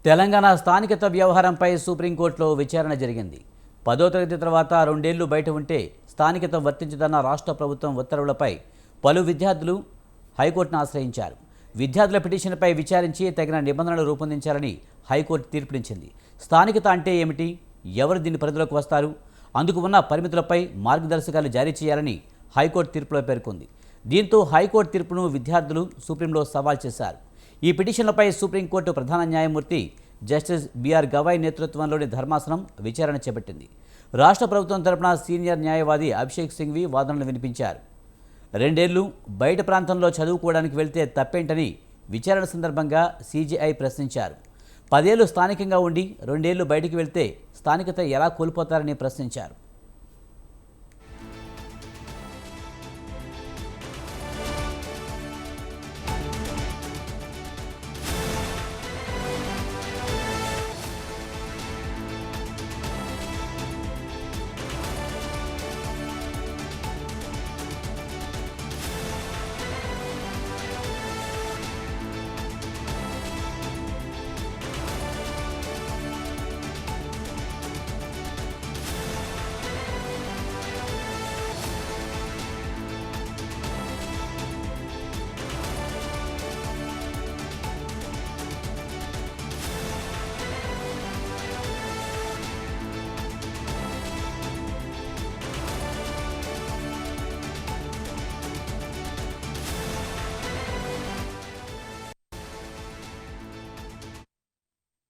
తెలంగాణ స్థానికత వ్యవహారంపై సుప్రీంకోర్టులో విచారణ జరిగింది. 10వ తరగతి తర్వాత 2 ఏళ్లు బయట ఉంటే స్థానికత వర్తించదన్న రాష్ట్ర ప్రభుత్వం ఉత్తర్వులపై పలు విద్యార్థులు హైకోర్టును ఆశ్రయించారు. విద్యార్థుల పిటిషన్పై విచారించి తగిన నిబంధనలు రూపొందించాలని హైకోర్టు తీర్పునిచ్చింది. స్థానికత అంటే ఏమిటి, ఎవరు దీని పరిధిలోకి వస్తారు, అందుకు ఉన్న పరిమితులపై మార్గదర్శకాలు జారీ చేయాలని హైకోర్టు తీర్పులో పేర్కొంది. దీంతో హైకోర్టు తీర్పును విద్యార్థులు సుప్రీంలో సవాల్ చేశారు. ఈ పిటిషన్లపై సుప్రీంకోర్టు ప్రధాన న్యాయమూర్తి జస్టిస్ బిఆర్ గవాయ్ నేతృత్వంలోని ధర్మాసనం విచారణ చేపట్టింది. రాష్ట్ర ప్రభుత్వం తరపున సీనియర్ న్యాయవాది అభిషేక్ సింఘ్వి వాదనలు వినిపించారు. 2 ఏళ్లు బయట ప్రాంతంలో చదువుకోవడానికి వెళ్తే తప్పేంటని విచారణ సందర్భంగా సీజేఐ ప్రశ్నించారు. 10 ఏళ్లు స్థానికంగా ఉండి 2 ఏళ్లు బయటికి వెళ్తే స్థానికత ఎలా కోల్పోతారని ప్రశ్నించారు.